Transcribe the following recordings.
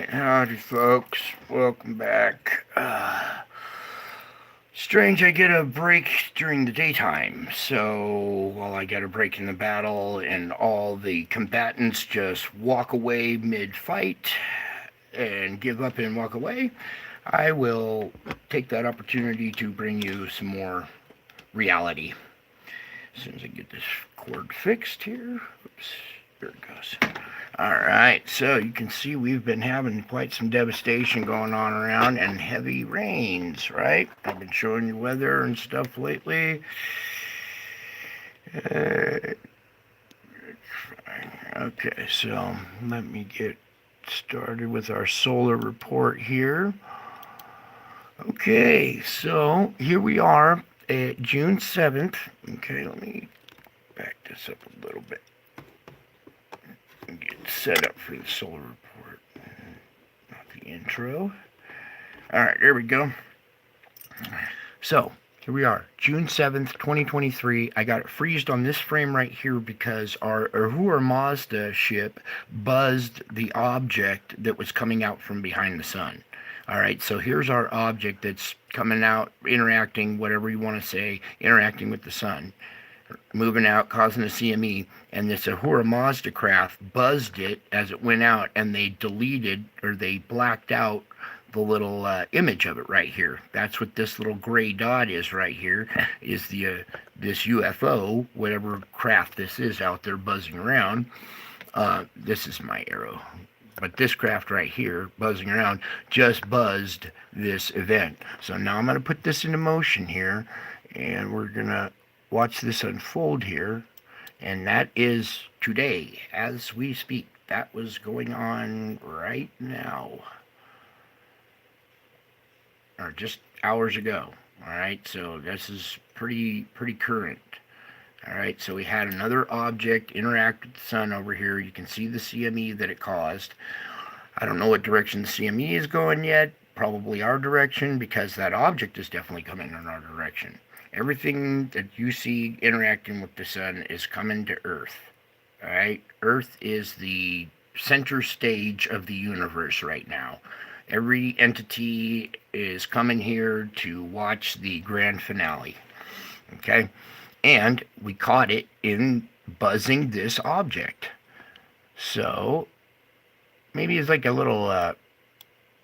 Alright, howdy folks. Welcome back. Strange I get a break during the daytime, so while I get a break in the battle and all the combatants just walk away mid-fight and give up and walk away, I will take that opportunity to bring you some more reality. As soon as I get this cord fixed here. Oops, there it goes. Alright, so you can see we've been having quite some devastation going on around and heavy rains, right? I've been showing you weather and stuff lately. Okay, so let me get started with our solar report here. Okay, so here we are at June 7th. Okay, let me back this up a little bit and get set up for the solar report, not the intro. Alright, there we go. So, here we are, June 7th, 2023. I got it freezed on this frame right here because our Uhura Mazda ship buzzed the object that was coming out from behind the sun. Alright, so here's our object that's coming out, interacting, whatever you want to say, interacting with the sun. Moving out, causing a CME, and this Uhura Mazda craft buzzed it as it went out, and they deleted, or they blacked out the little image of it right here. That's what this little gray dot is right here, is the this UFO, whatever craft this is out there buzzing around. This is my arrow. But this craft right here, buzzing around, just buzzed this event. So now I'm going to put this into motion here, and we're going to watch this unfold here. And that is today, as we speak. That was going on right now. Or just hours ago. Alright, so this is pretty current. Alright, so we had another object interact with the sun over here. You can see the CME that it caused. I don't know what direction the CME is going yet. Probably our direction, because that object is definitely coming in our direction. Everything that you see interacting with the sun is coming to Earth. Alright, Earth is the center stage of the universe right now. Every entity is coming here to watch the grand finale. Okay? And we caught it in buzzing this object. So, maybe it's like a little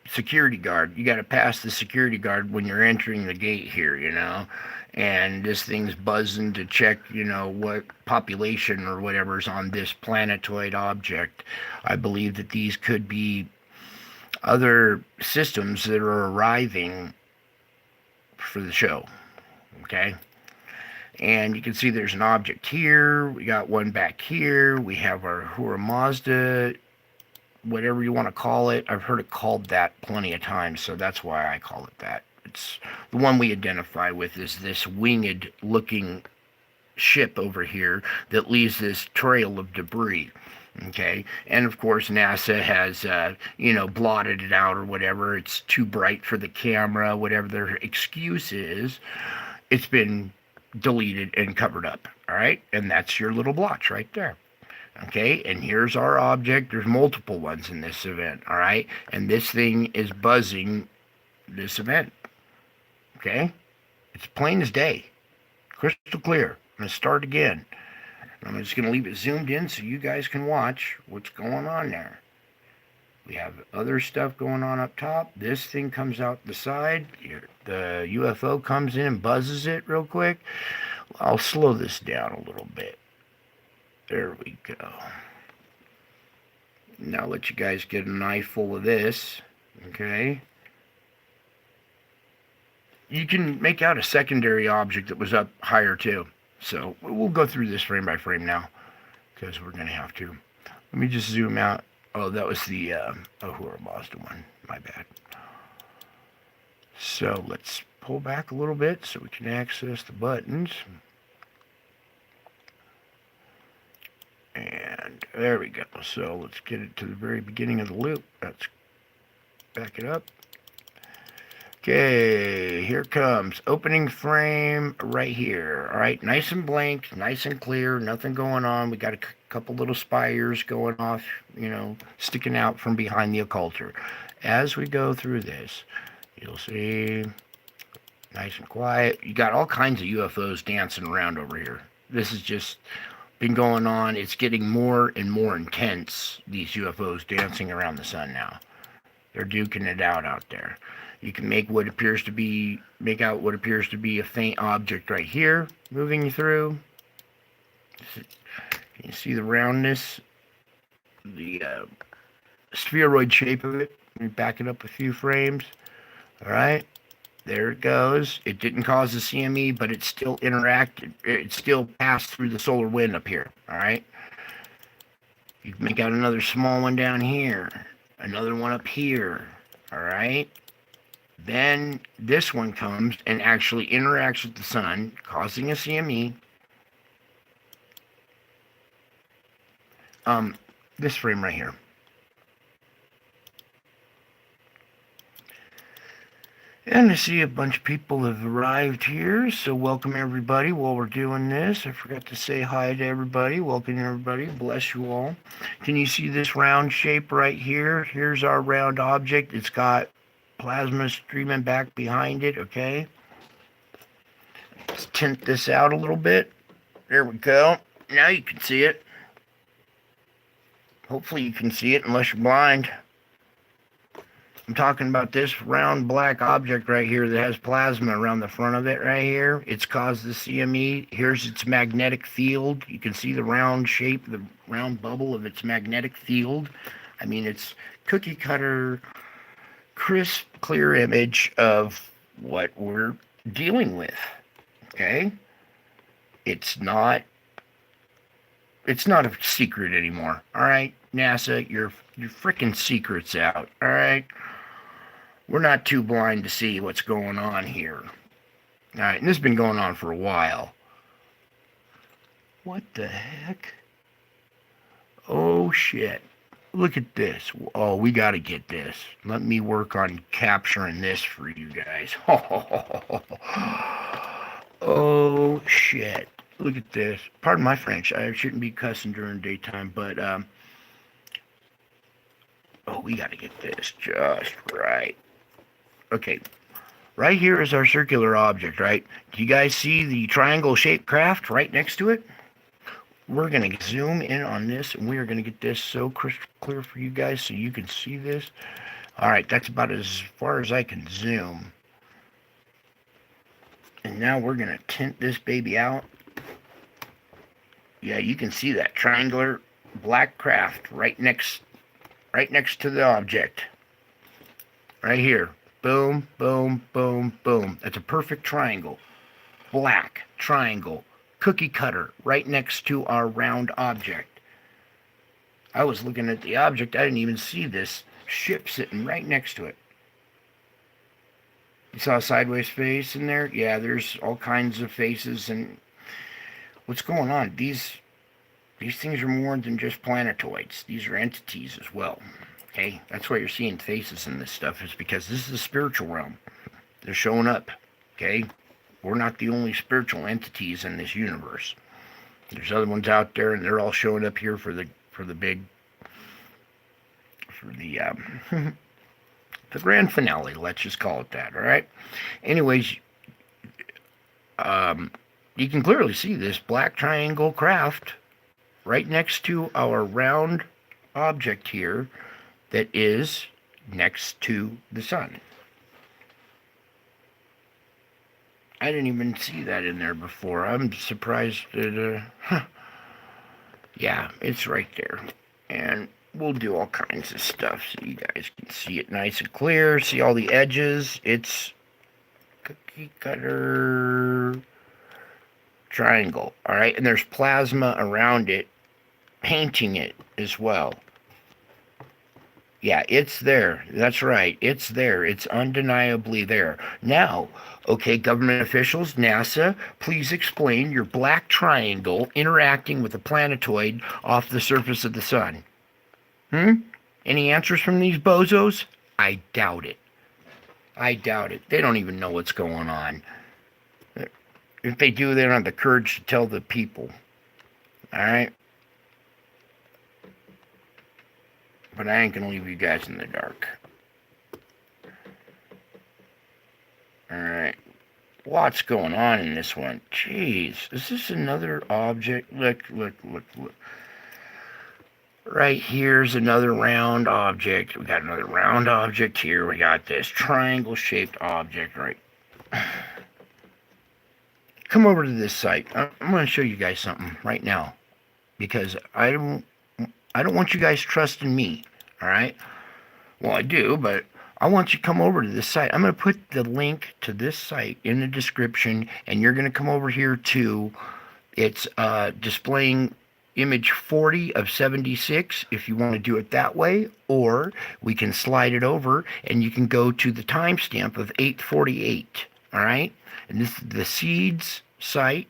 security guard. You got to pass the security guard when you're entering the gate here, you know. And this thing's buzzing to check, you know, what population or whatever's on this planetoid object. I believe that these could be other systems that are arriving for the show. Okay? And you can see there's an object here. We got one back here. We have our Uhura Mazda, whatever you want to call it. I've heard it called that plenty of times, so that's why I call it that. It's the one we identify with is this winged looking ship over here that leaves this trail of debris. Okay, and of course NASA has, blotted it out or whatever. It's too bright for the camera, whatever their excuse is. It's been deleted and covered up. All right, and that's your little blotch right there. Okay, and here's our object. There's multiple ones in this event. All right, and this thing is buzzing this event. Okay, it's plain as day, crystal clear. I'm going to start again. I'm just going to leave it zoomed in so you guys can watch what's going on there. We have other stuff going on up top. This thing comes out the side. The UFO comes in and buzzes it real quick. I'll slow this down a little bit. There we go. Now I'll let you guys get a knife full of this. Okay. You can make out a secondary object that was up higher too. So we'll go through this frame by frame now, because we're going to have to. Let me just zoom out. Oh, that was the Uhura Mazda one. My bad. So let's pull back a little bit so we can access the buttons. And there we go. So let's get it to the very beginning of the loop. Let's back it up. Okay, here it comes. Opening frame right here. All right, nice and blank, nice and clear, nothing going on. We got a couple little spires going off, sticking out from behind the occulter. As we go through this, you'll see nice and quiet. You got all kinds of UFOs dancing around over here. This has just been going on. It's getting more and more intense, these UFOs dancing around the sun now. They're duking it out there. You can make out what appears to be a faint object right here moving through. Can you see the roundness, the spheroid shape of it? Let me back it up a few frames. All right, there it goes. It didn't cause the CME, but it still interacted. It still passed through the solar wind up here. All right. You can make out another small one down here, another one up here. All right. Then this one comes and actually interacts with the sun, causing a CME. This frame right here. And I see a bunch of people have arrived here, so welcome everybody while we're doing this. I forgot to say hi to everybody. Welcome everybody. Bless you all. Can you see this round shape right here? Here's our round object. It's got plasma streaming back behind it, okay? Let's tint this out a little bit. There we go. Now you can see it. Hopefully you can see it unless you're blind. I'm talking about this round black object right here that has plasma around the front of it right here. It's caused the CME. Here's its magnetic field. You can see the round shape, the round bubble of its magnetic field. I mean, it's cookie cutter, crisp, clear image of what we're dealing with. Okay? It's not a secret anymore. All right, NASA, your freaking secret's out. All right? We're not too blind to see what's going on here. All right, and this has been going on for a while. What the heck? Oh, shit. Look at this. Oh, we got to get this. Let me work on capturing this for you guys. Oh, shit. Look at this. Pardon my French. I shouldn't be cussing during daytime, but, oh, we got to get this just right. Okay. Right here is our circular object, right? Do you guys see the triangle-shaped craft right next to it? We're going to zoom in on this, and we are going to get this so crystal clear for you guys so you can see this. All right, that's about as far as I can zoom. And now we're going to tint this baby out. Yeah, you can see that triangular black craft right next to the object. Right here. Boom, boom, boom, boom. That's a perfect triangle. Black triangle. Cookie cutter right next to our round object. I was looking at the object. I didn't even see this ship sitting right next to it. You saw a sideways face in there? Yeah, there's all kinds of faces. And what's going on? These things are more than just planetoids. These are entities as well. Okay? That's why you're seeing faces in this stuff, is because this is the spiritual realm. They're showing up. Okay? We're not the only spiritual entities in this universe. There's other ones out there, and they're all showing up here for the grand finale. Let's just call it that. All right. Anyways, you can clearly see this black triangle craft right next to our round object here that is next to the sun. I didn't even see that in there before. I'm surprised that, yeah, it's right there. And we'll do all kinds of stuff so you guys can see it nice and clear. See all the edges? It's cookie cutter triangle, all right? And there's plasma around it, painting it as well. Yeah, it's there. That's right. It's there. It's undeniably there. Now, okay, government officials, NASA, please explain your black triangle interacting with a planetoid off the surface of the sun. Any answers from these bozos? I doubt it. I doubt it. They don't even know what's going on. If they do, they don't have the courage to tell the people. All right? But I ain't going to leave you guys in the dark. All right. What's going on in this one? Jeez. Is this another object? Look. Right here's another round object. We got another round object here. We got this triangle-shaped object right. Come over to this site. I'm going to show you guys something right now, because I don't want you guys trusting me. All right. Well, I do, but I want you to come over to this site. I'm going to put the link to this site in the description, and you're going to come over here to. It's displaying image 40 of 76 if you want to do it that way, or we can slide it over and you can go to the timestamp of 8:48. All right, and this is the seeds site.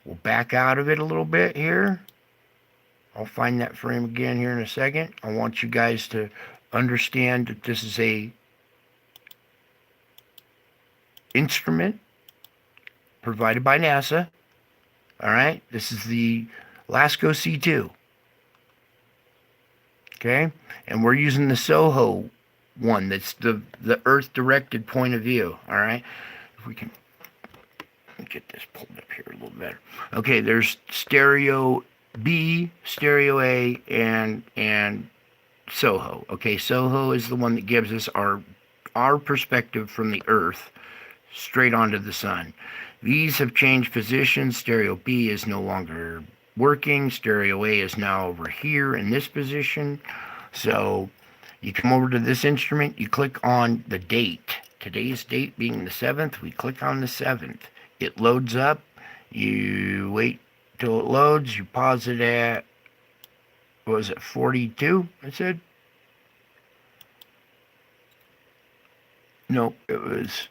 We'll back out of it a little bit here. I'll find that frame again here in a second. I want you guys to understand that this is a instrument provided by NASA. All right, this is the LASCO C2. Okay, and we're using the SOHO one. That's the Earth-directed point of view. All right, if we can get this pulled up here a little better. Okay, there's stereo B, stereo A, and SOHO. Okay, SOHO is the one that gives us our perspective from the Earth straight onto the sun. These have changed positions. Stereo B is no longer working. Stereo A is now over here in this position. So you come over to this instrument, you click on the date. Today's date being the 7th, we click on the 7th. It loads up. You wait till it loads. You pause it at, what was it, 42, I said? Nope, it was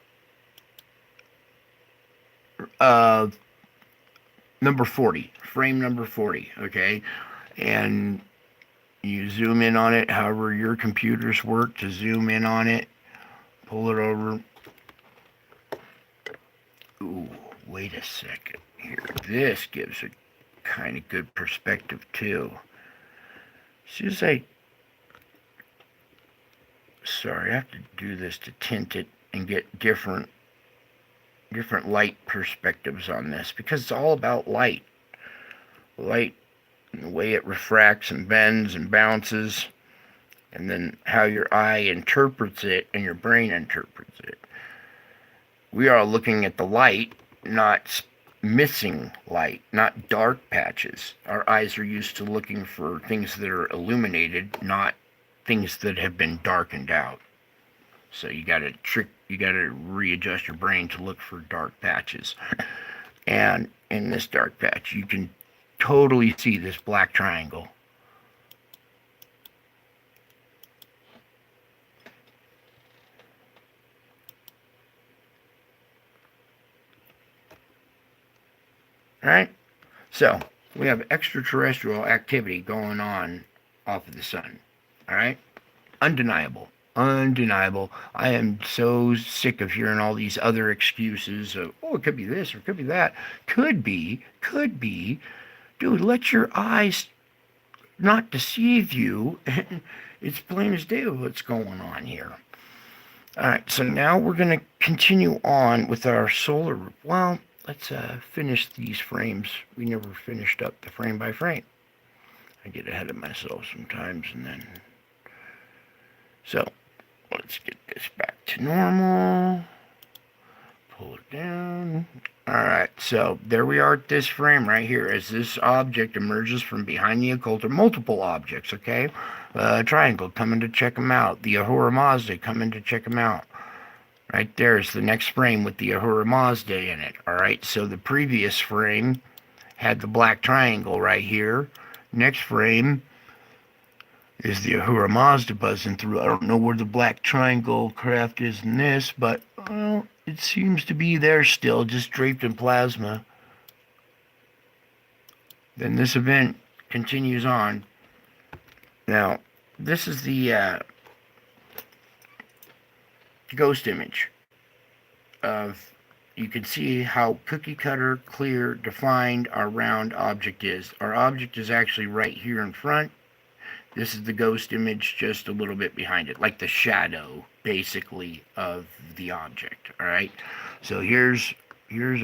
number 40, frame number 40, okay? And you zoom in on it however your computers work to zoom in on it. Pull it over. Ooh, wait a second here. This gives a kind of good perspective too. As soon as sorry, I have to do this to tint it and get different light perspectives on this, because it's all about light and the way it refracts and bends and bounces, and then how your eye interprets it and your brain interprets it. We are looking at the light, not missing light, not dark patches. Our eyes are used to looking for things that are illuminated, not things that have been darkened out. So you got to readjust your brain to look for dark patches. And in this dark patch, you can totally see this black triangle. All right? So, we have extraterrestrial activity going on off of the sun. All right? Undeniable. I am so sick of hearing all these other excuses of, oh, it could be this or it could be that. Could be. Dude, let your eyes not deceive you. It's plain as day what's going on here. All right, so now we're going to continue on with our solar. Well, let's finish these frames. We never finished up the frame by frame. I get ahead of myself sometimes, and then... So, let's get this back to normal. Pull it down. Alright, so there we are at this frame right here. As this object emerges from behind the occulter, multiple objects, okay? Triangle coming to check them out. The Ahura Mazda coming to check them out. Right there's the next frame with the Ahura Mazda in it. Alright, so the previous frame had the black triangle right here. Next frame is the Ahura Mazda buzzing through. I don't know where the black triangle craft is in this, but well, it seems to be there still, just draped in plasma. Then this event continues on. Now, this is the ghost image of, you can see how cookie cutter, clear, defined our round object is. Our object is actually right here in front. This is the ghost image just a little bit behind it, like the shadow, basically, of the object. All right. So here's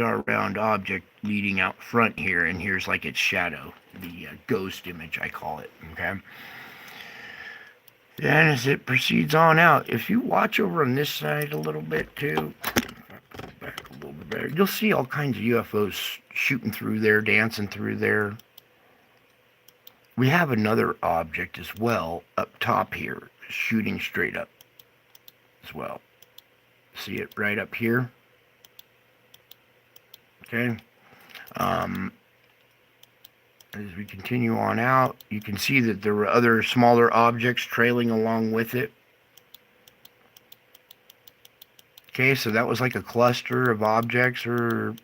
our round object leading out front here, and here's like its shadow, the ghost image, I call it. Okay. Then as it proceeds on out, if you watch over on this side a little bit too, back a little bit better, you'll see all kinds of UFOs shooting through there, dancing through there. We have another object as well up top here, shooting straight up as well. See it right up here? Okay. As we continue on out, you can see that there were other smaller objects trailing along with it. Okay, so that was like a cluster of objects, or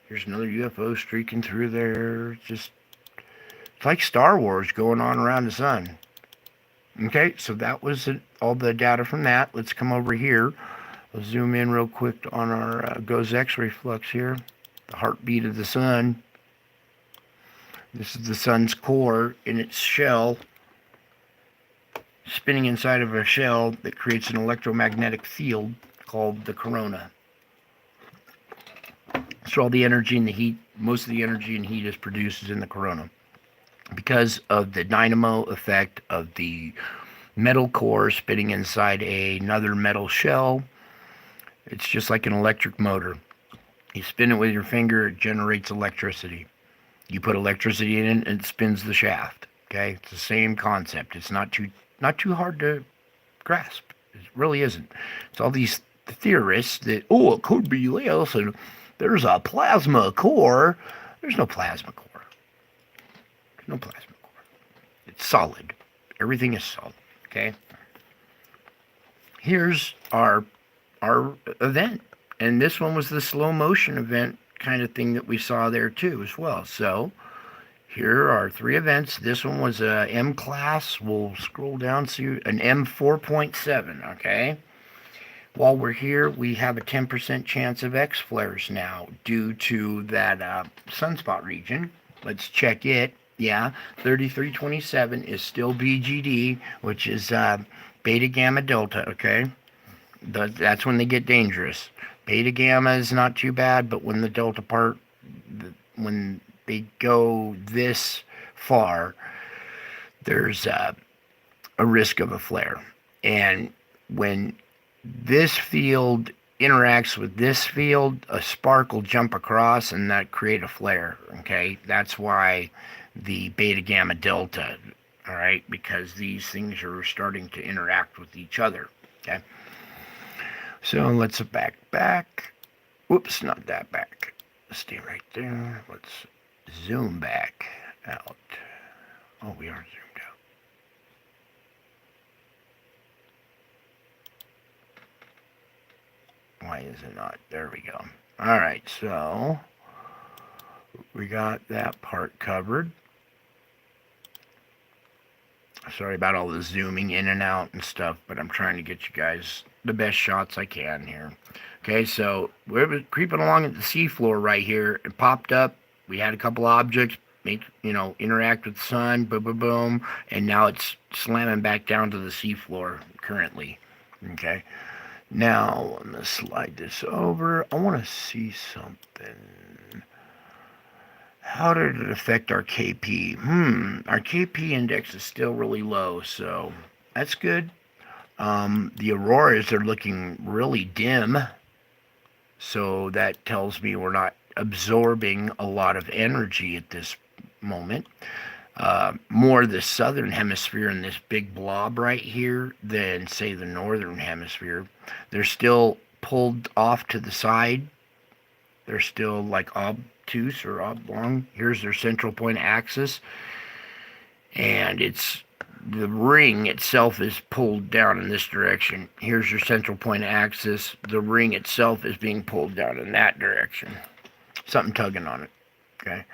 here's another UFO streaking through there. It's like Star Wars going on around the sun. Okay, so that was all the data from that. Let's come over here. We'll zoom in real quick on our GOES X-ray flux here. The heartbeat of the sun. This is the sun's core in its shell, spinning inside of a shell that creates an electromagnetic field called the corona. So all the energy and the heat, most of the energy and heat is produced in the corona because of the dynamo effect of the metal core spinning inside another metal shell. It's just like an electric motor. You spin it with your finger, it generates electricity. You put electricity in it, and it spins the shaft. Okay, it's the same concept. It's not too hard to grasp. It really isn't. It's all these theorists that, oh, it could be this, and there's a plasma core. There's no plasma core. There's no plasma core. It's solid. Everything is solid. Okay. Here's our event, and this one was the slow motion event kind of thing that we saw there too as well. So here are 3 events. This one was a M class. We'll scroll down to an M4.7. Okay. While we're here, we have a 10% chance of X flares now due to that sunspot region. Let's check it. Yeah, 3327 is still BGD, which is beta gamma delta. Okay. That's when they get dangerous. Beta gamma is not too bad, but when the delta part, when they go this far, there's a risk of a flare. And when this field interacts with this field, a spark will jump across and that create a flare. Okay, that's why the beta gamma delta. All right, because these things are starting to interact with each other. Okay. So let's back. Whoops, not that back. Stay right there. Let's zoom back out. Oh, we are zoomed out. Why is it not? There we go. All right, so we got that part covered. Sorry about all the zooming in and out and stuff, but I'm trying to get you guys the best shots I can here. Okay, so we're creeping along at the seafloor right here. It popped up. We had a couple objects interact with the sun, boom, boom, boom, and now it's slamming back down to the seafloor currently. Okay, now I'm gonna slide this over. I want to see something. How did it affect our KP? Our KP index is still really low, so that's good. The auroras are looking really dim, so that tells me we're not absorbing a lot of energy at this moment. More the southern hemisphere in this big blob right here than, say, the northern hemisphere. They're still pulled off to the side. They're still like obtuse or oblong. Here's their central point axis, and the ring itself is pulled down in this direction. Here's your central point axis. The ring itself is being pulled down in that direction. Something tugging on it. Okay,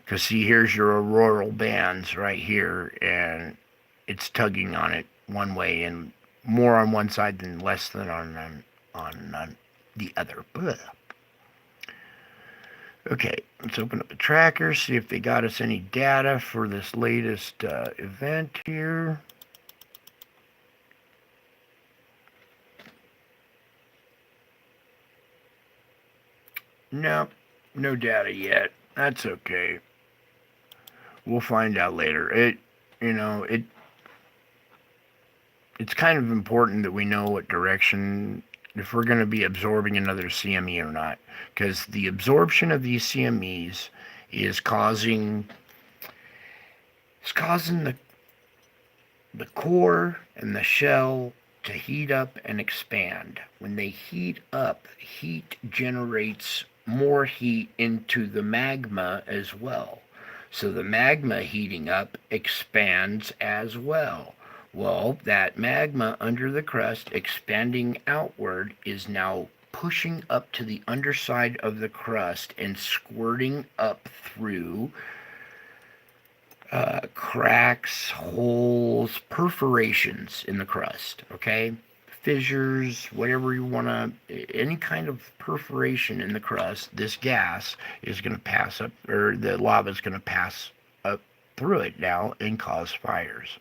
because see, here's your auroral bands right here, and it's tugging on it one way and more on one side than less than on the other. Blah. Okay, let's open up the tracker, see if they got us any data for this latest event here. Nope, no data yet. That's okay. We'll find out later. It's kind of important that we know what direction, if we're going to be absorbing another CME or not, because the absorption of these CMEs is causing the core and the shell to heat up and expand. When they heat up, heat generates more heat into the magma as well. So the magma heating up expands as well. Well, that magma under the crust expanding outward is now pushing up to the underside of the crust and squirting up through cracks, holes, perforations in the crust, okay? Fissures, whatever you want to, any kind of perforation in the crust, this gas is going to pass up, or the lava is going to pass up through it now and cause fires.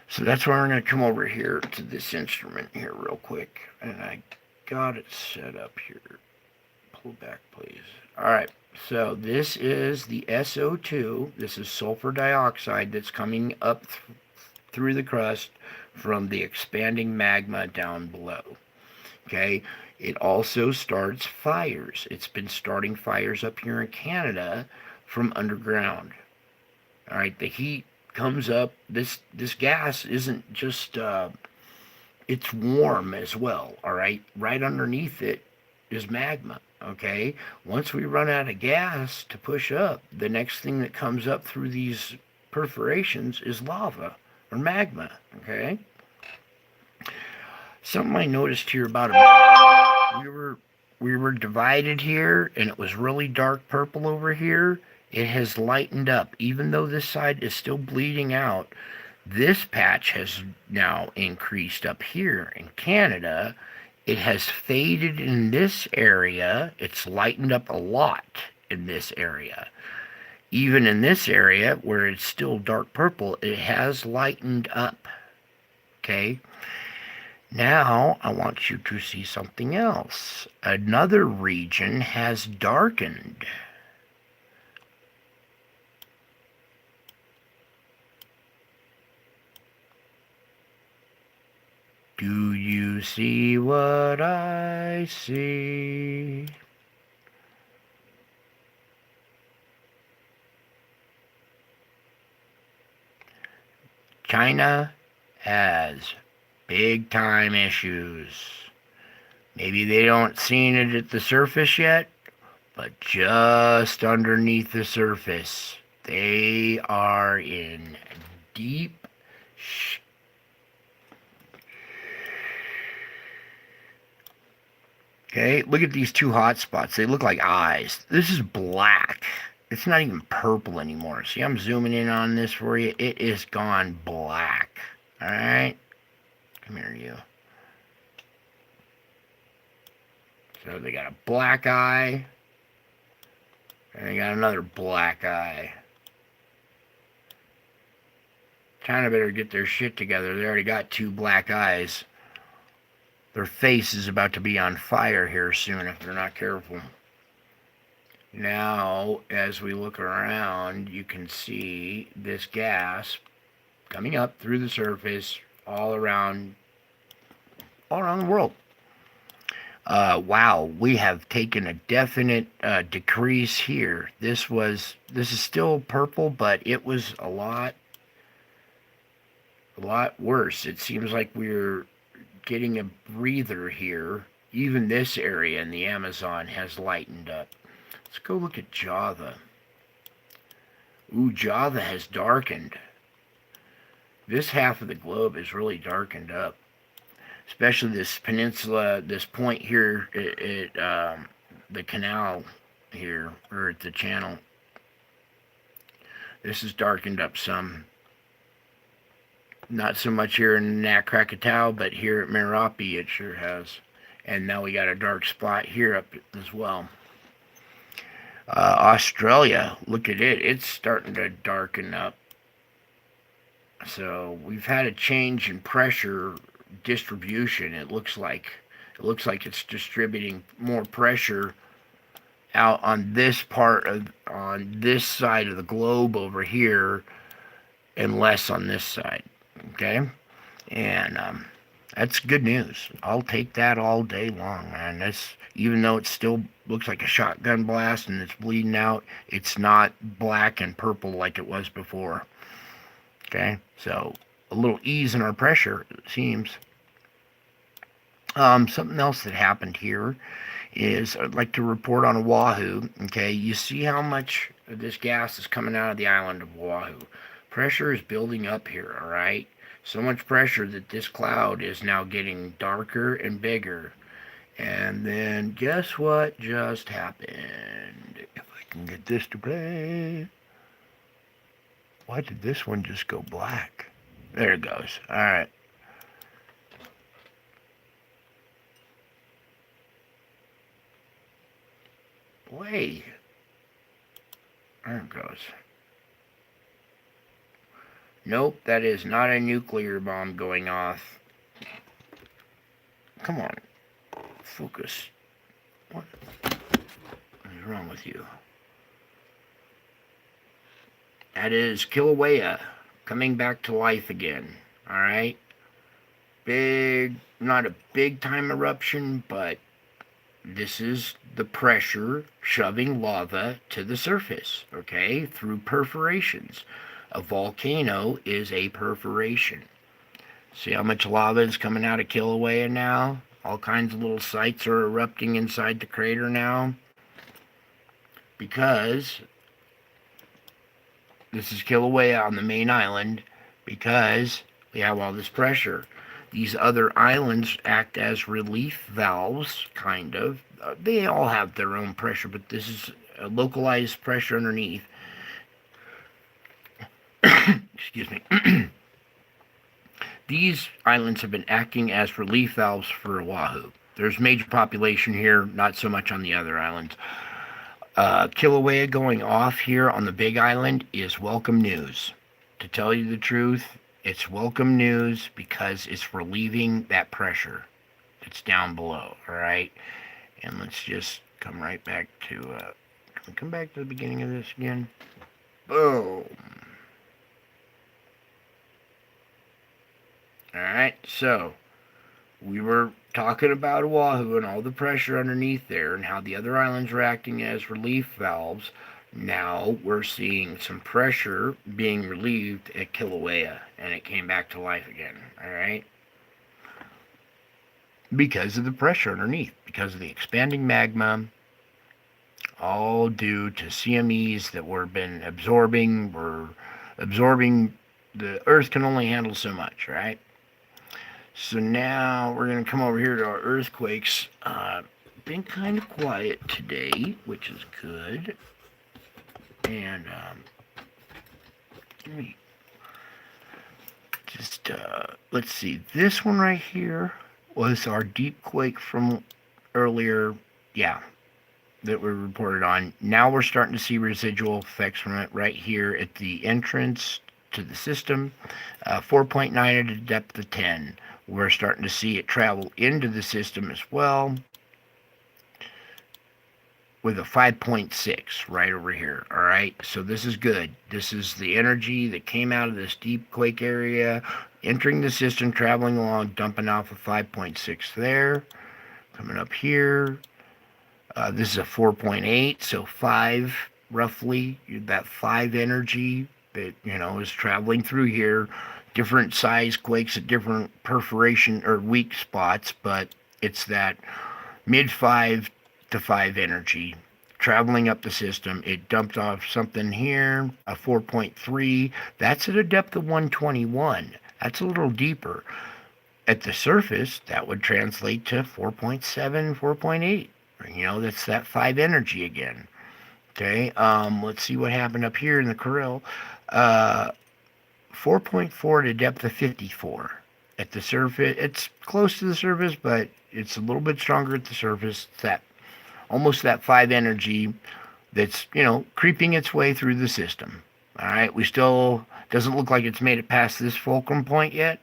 So that's why we're going to come over here to this instrument here real quick. And I got it set up here. Pull back, please. All right. So this is the SO2. This is sulfur dioxide that's coming up through the crust from the expanding magma down below. Okay. It also starts fires. It's been starting fires up here in Canada from underground. All right. The heat comes up. This gas isn't just it's warm as well. All right. Right underneath it is magma. Okay, once we run out of gas to push up, the next thing that comes up through these perforations is lava or magma. Okay, something I noticed here about we were divided here, and it was really dark purple over here. It has lightened up, even though this side is still bleeding out. This patch has now increased up here in Canada. It has faded in this area. It's lightened up a lot in this area. Even in this area, where it's still dark purple, it has lightened up. Okay? Now, I want you to see something else. Another region has darkened. Do you see what I see? China has big time issues. Maybe they don't see it at the surface yet, but just underneath the surface, they are in deep Okay, look at these two hot spots. They look like eyes. This is black. It's not even purple anymore. See, I'm zooming in on this for you. It is gone black. All right? Come here, you. So they got a black eye. And they got another black eye. China better get their shit together. They already got two black eyes. Their face is about to be on fire here soon if they're not careful. Now, as we look around, you can see this gas coming up through the surface all around the world. Wow, we have taken a definite decrease here. This is still purple, but it was a lot worse. It seems like we're getting a breather here. Even this area in the Amazon has lightened up. Let's go look at Java. Ooh, Java has darkened. This half of the globe is really darkened up. Especially this peninsula, this point here at the canal here, or at the channel. This is darkened up some. Not so much here in Nat Krakatau, but here at Merapi it sure has. And now we got a dark spot here up as well. Australia, look at it. It's starting to darken up. So we've had a change in pressure distribution. It looks like it's distributing more pressure out on this side of the globe over here, and less on this side. Okay, and that's good news. I'll take that all day long, man. That's, even though it still looks like a shotgun blast and it's bleeding out, it's not black and purple like it was before. Okay, so a little ease in our pressure, it seems. Something else that happened here is I'd like to report on Oahu. Okay, you see how much of this gas is coming out of the island of Oahu. Pressure is building up here, all right? So much pressure that this cloud is now getting darker and bigger. And then guess what just happened? If I can get this to play. Why did this one just go black? There it goes. All right. Boy. There it goes. Nope, that is not a nuclear bomb going off. Come on. Focus. What is wrong with you? That is Kilauea coming back to life again. Alright? Not a big time eruption, but this is the pressure shoving lava to the surface, okay, through perforations. A volcano is a perforation. See how much lava is coming out of Kilauea now? All kinds of little sites are erupting inside the crater now, because this is Kilauea on the main island, because we have all this pressure. These other islands act as relief valves, kind of. They all have their own pressure, but this is a localized pressure underneath. Excuse me. These islands have been acting as relief valves for Oahu. There's major population here, not so much on the other islands. Kilauea going off here on the Big Island is welcome news. To tell you the truth, it's welcome news because it's relieving that pressure that's down below, all right? And let's just come right back to, can we come back to the beginning of this again? Boom. All right, so we were talking about Oahu and all the pressure underneath there and how the other islands are acting as relief valves. Now we're seeing some pressure being relieved at Kilauea, and it came back to life again, all right? Because of the pressure underneath, because of the expanding magma, all due to CMEs that were been absorbing. The Earth can only handle so much, right? So now we're going to come over here to our earthquakes. Been kind of quiet today, which is good. And let me just, let's see. This one right here was our deep quake from earlier, yeah, that we reported on. Now we're starting to see residual effects from it right here at the entrance to the system. 4.9 at a depth of 10. We're starting to see it travel into the system as well with a 5.6 right over here. All right, so this is good. This is the energy that came out of this deep quake area, entering the system, traveling along, dumping off a 5.6 there, coming up here. This is a 4.8, so 5 roughly. That 5 energy that, is traveling through here. Different size quakes at different perforation or weak spots, but it's that mid 5 to 5 energy traveling up the system. It dumped off something here, a 4.3. That's at a depth of 121. That's a little deeper. At the surface, that would translate to 4.7, 4.8. That's that 5 energy again. Okay, let's see what happened up here in the Kurill. 4.4 at a depth of 54. At the surface, it's close to the surface, but it's a little bit stronger at the surface. It's that almost that 5 energy that's, creeping its way through the system. All right, we still doesn't look like it's made it past this fulcrum point yet.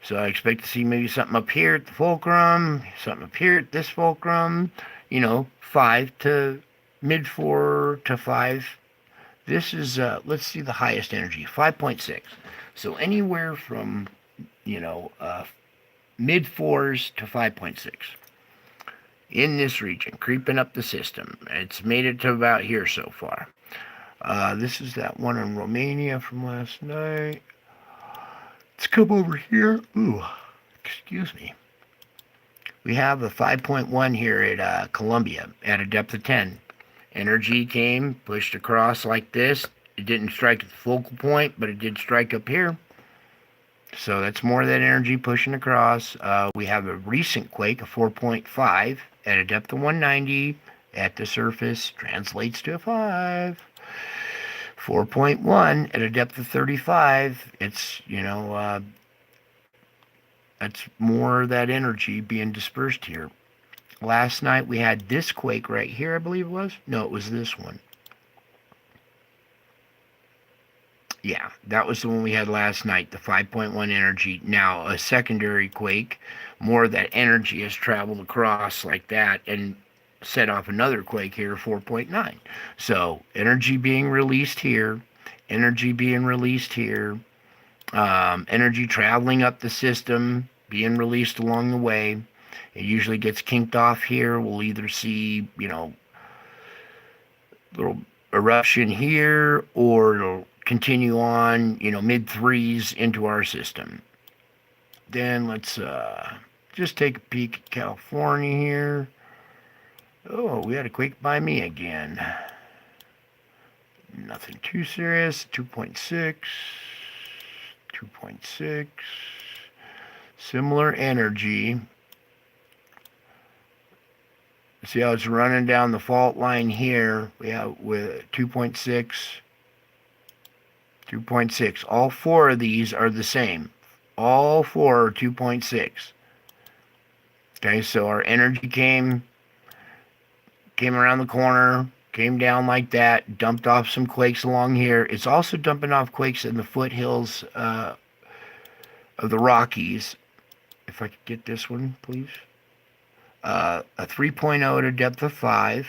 So I expect to see maybe something up here at the fulcrum, something up here at this fulcrum, 5 to mid 4 to 5. This is, let's see the highest energy, 5.6. So anywhere from, mid 4s to 5.6 in this region, creeping up the system. It's made it to about here so far. This is that one in Romania from last night. Let's come over here. Ooh, excuse me. We have a 5.1 here at Columbia at a depth of 10. Energy came, pushed across like this. It didn't strike at the focal point, but it did strike up here. So that's more of that energy pushing across. We have a recent quake, a 4.5, at a depth of 190. At the surface, translates to a 5. 4.1 at a depth of 35. It's, that's more of that energy being dispersed here. Last night we had this quake right here, I believe it was. No, it was this one. Yeah, that was the one we had last night, the 5.1 energy. Now, a secondary quake, more of that energy has traveled across like that and set off another quake here, 4.9. So, energy being released here, energy being released here, energy traveling up the system, being released along the way. It usually gets kinked off here. We'll either see, little eruption here, or it'll continue on, mid 3s into our system. Then let's just take a peek at California here. Oh, we had a quake by me again. Nothing too serious. 2.6. 2.6. Similar energy. See how it's running down the fault line here. We have with 2.6. 2.6. All 4 of these are the same. All 4 are 2.6. Okay, so our energy came around the corner, came down like that, dumped off some quakes along here. It's also dumping off quakes in the foothills of the Rockies. If I could get this one, please. A 3.0 at a depth of 5.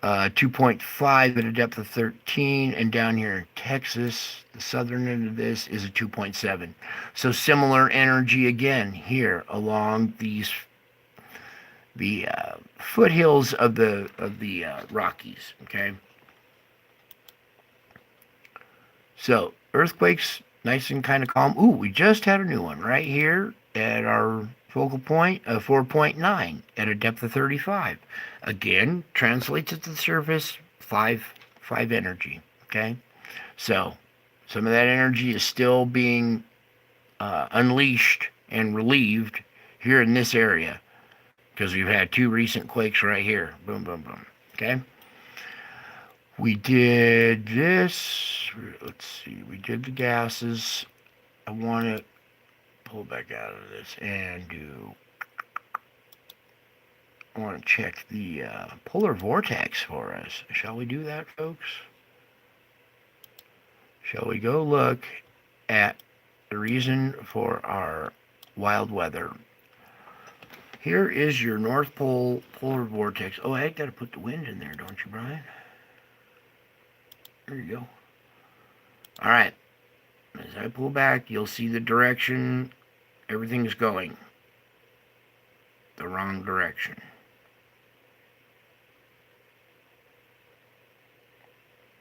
2.5 at a depth of 13, and down here in Texas, the southern end of this is a 2.7. So similar energy again here along the foothills of the Rockies. Okay. So earthquakes, nice and kind of calm. Ooh, we just had a new one right here at our focal point of 4.9 at a depth of 35. Again, translates at the surface, 5 energy. Okay, so some of that energy is still being unleashed and relieved here in this area because we've had 2 recent quakes right here. Boom, boom, boom. Okay. We did this. Let's see. We did the gases. I want to pull back out of this and I want to check the polar vortex for us. Shall we do that, folks? Shall we go look at the reason for our wild weather? Here is your North Pole polar vortex. Oh, I got to put the wind in there, don't you, Brian? There you go. All right. As I pull back, you'll see the direction everything's going. The wrong direction.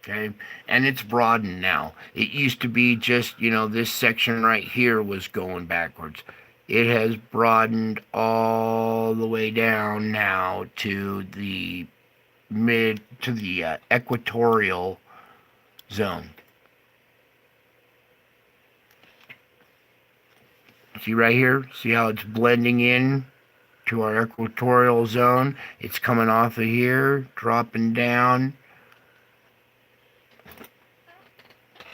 Okay, and it's broadened now. It used to be just, this section right here was going backwards. It has broadened all the way down now to the equatorial zone. See right here? See how it's blending in to our equatorial zone? It's coming off of here, dropping down.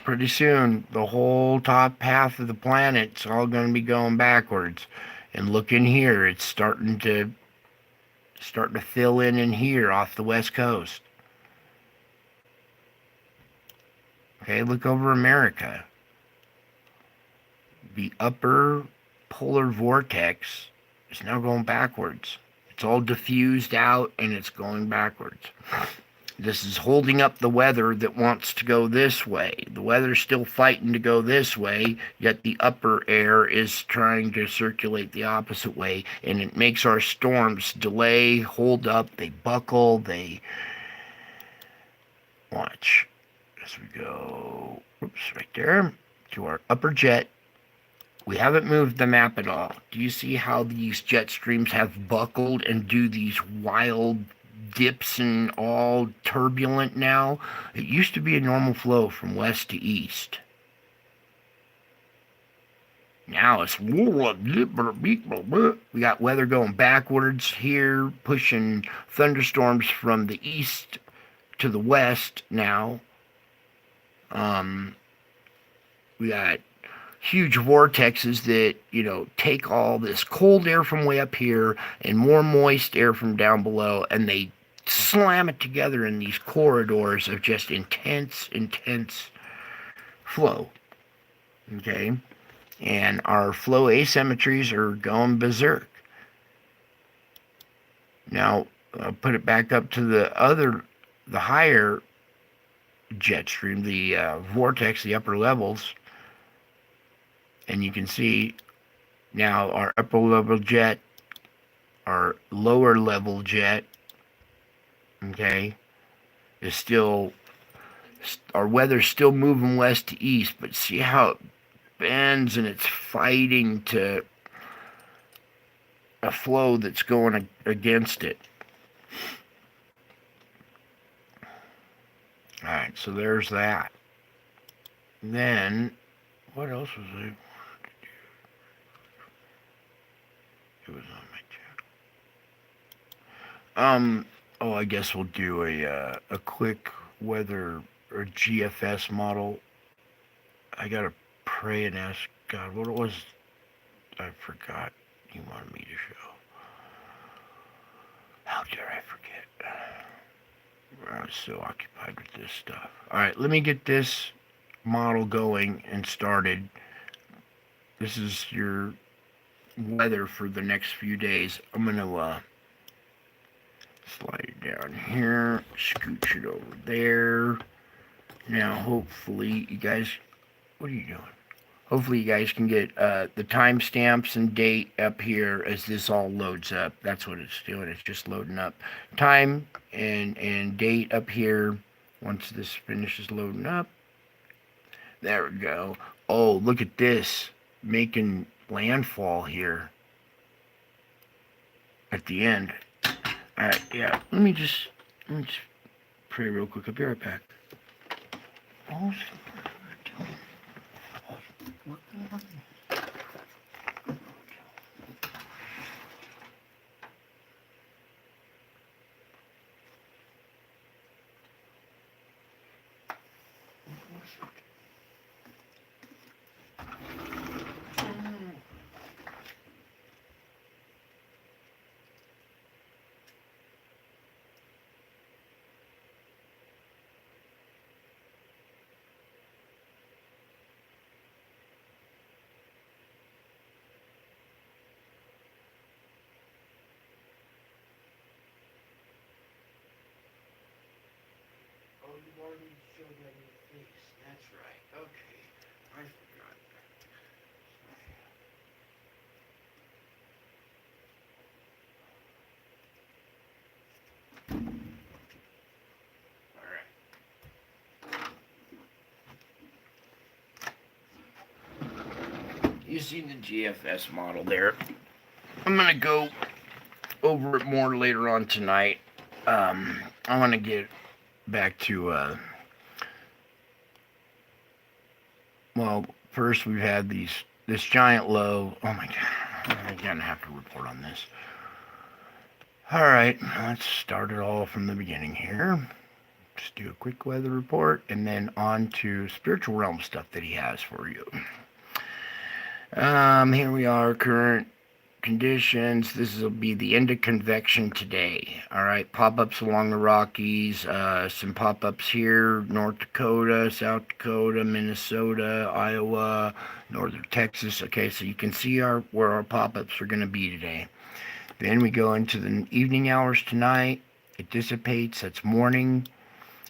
pretty soon, the whole top half of the planet's all going to be going backwards. And look in here, it's starting to fill in here off the west coast. Okay, look over America. The upper polar vortex is now going backwards. It's all diffused out and it's going backwards. This is holding up the weather that wants to go this way. The weather's still fighting to go this way, yet the upper air is trying to circulate the opposite way, and it makes our storms delay, hold up, they buckle, they... Watch as we go, oops, right there, to our upper jet. We haven't moved the map at all. Do you see how these jet streams have buckled and do these wild dips and all turbulent now? It used to be a normal flow from west to east. Now it's... We got weather going backwards here, pushing thunderstorms from the east to the west now. We got huge vortexes that, take all this cold air from way up here and more moist air from down below, and they slam it together in these corridors of just intense flow. Okay? And our flow asymmetries are going berserk. Now, I'll put it back up to the higher jet stream, the vortex, the upper levels. And you can see now our upper level jet, our lower level jet, okay, is still, our weather's still moving west to east, but see how it bends and it's fighting to a flow that's going against it. Alright, so there's that. Then, what else was I... It was on my channel. I guess we'll do a quick weather or GFS model. I gotta pray and ask God what it was. I forgot He wanted me to show. How dare I forget? I was so occupied with this stuff. Alright, let me get this model going and started. This is your weather for the next few days. I'm gonna slide it down here, scooch it over there. Now hopefully you guys, what are you doing? Hopefully you guys can get the timestamps and date up here as this all loads up. That's what it's doing. It's just loading up time and date up here. Once this finishes loading up, there we go. Oh, look at this, making landfall here at the end. Alright, yeah, let me just pray real quick. I'll be right back. Oh, you already showed that in your face. That's right. Okay. I forgot. Alright. You see the GFS model there. I'm going to go over it more later on tonight. I want to get back to, well, first we've had this giant low. Oh my God, I'm gonna have to report on this. All right, let's start it all from the beginning here. Just do a quick weather report and then on to spiritual realm stuff that he has for you. Here we are, current conditions. This will be the end of convection today. All right, pop-ups along the Rockies, some pop-ups here, North Dakota, South Dakota, Minnesota, Iowa, northern Texas. Okay, so you can see where our pop-ups are going to be today. Then we go into the evening hours tonight. It dissipates. That's morning,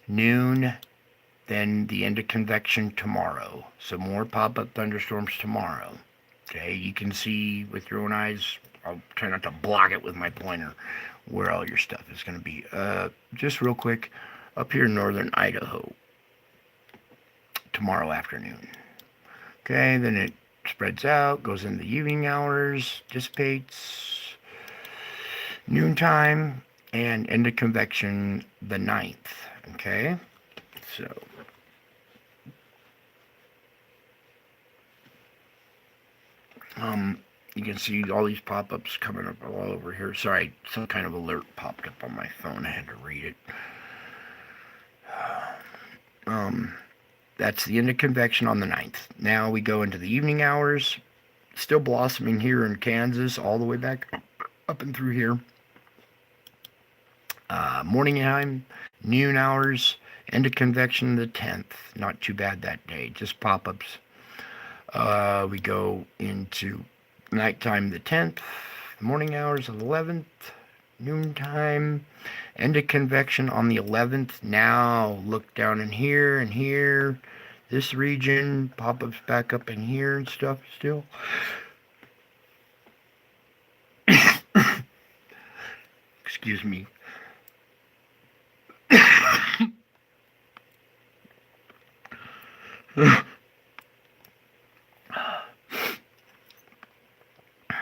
noon, then the end of convection tomorrow. So more pop-up thunderstorms tomorrow. Okay, you can see with your own eyes. I'll try not to block it with my pointer where all your stuff is going to be. Just real quick, up here in northern Idaho, tomorrow afternoon. Okay, then it spreads out, goes in the evening hours, dissipates, noontime, and end of convection the 9th. Okay, so you can see all these pop-ups coming up all over here. Sorry, some kind of alert popped up on my phone. I had to read it. That's the end of convection on the 9th. Now we go into the evening hours. Still blossoming here in Kansas, all the way back up and through here. Morning time, noon hours, end of convection the 10th. Not too bad that day, just pop-ups. We go into nighttime the 10th, morning hours of the 11th, noontime, end of convection on the 11th. Now look down in here and here, this region, pop-ups back up in here and stuff still. Excuse me.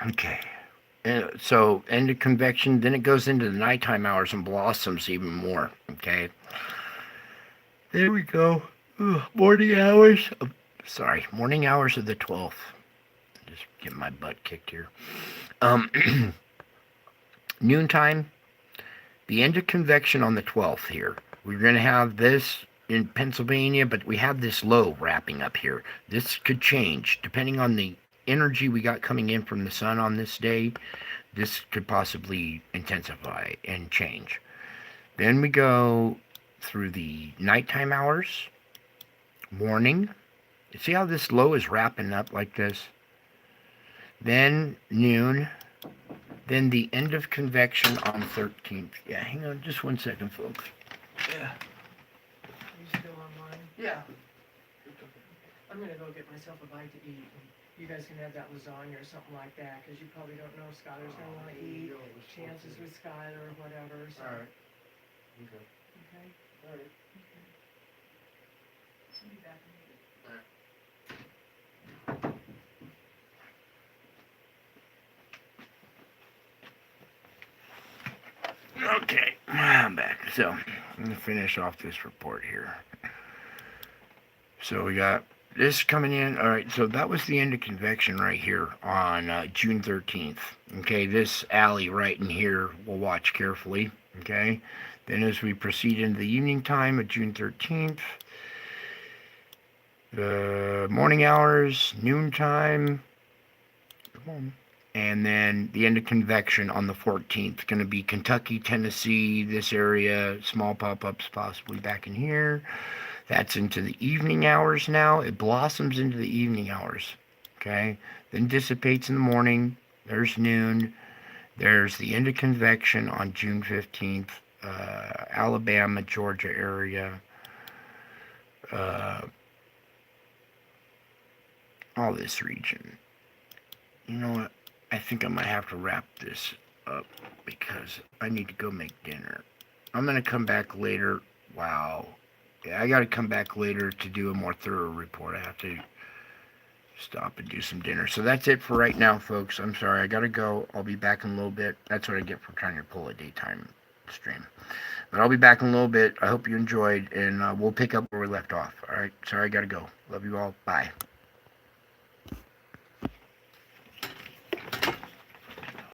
Okay, so end of convection, then it goes into the nighttime hours and blossoms even more. Okay, there we go. Morning hours. Morning hours of the 12th. Just get my butt kicked here. Noontime. The end of convection on the 12th here. We're going to have this in Pennsylvania, but we have this low wrapping up here. This could change depending on the energy we got coming in from the sun on this day. This could possibly intensify and change. Then we go through the nighttime hours, morning. You see how this low is wrapping up like this? Then noon. Then the end of convection on the 13th. Yeah, hang on just 1 second, folks. Yeah. Are you still online? Yeah. I'm gonna go get myself a bite to eat. You guys can have that lasagna or something like that, because you probably don't know Skylar's gonna wanna eat. Chances with Skylar or whatever, so. Alright. Okay? Alright. Okay. I'll be back in a minute. Okay, I'm back. So, I'm going to finish off this report here. So, we got this coming in. All right, so that was the end of convection right here on June 13th. Okay, this alley right in here, we'll watch carefully. Okay, then as we proceed into the evening time of June 13th, the morning hours, noontime, come on. And then the end of convection on the 14th. Going to be Kentucky, Tennessee, this area, small pop-ups possibly back in here. That's into the evening hours now. It blossoms into the evening hours. Okay. Then dissipates in the morning. There's noon. There's the end of convection on June 15th. Alabama, Georgia area. All this region. You know what? I think I might have to wrap this up because I need to go make dinner. I'm going to come back later. Wow. Yeah, I got to come back later to do a more thorough report. I have to stop and do some dinner. So that's it for right now, folks. I'm sorry. I got to go. I'll be back in a little bit. That's what I get for trying to pull a daytime stream. But I'll be back in a little bit. I hope you enjoyed, and we'll pick up where we left off. All right. Sorry, I got to go. Love you all. Bye.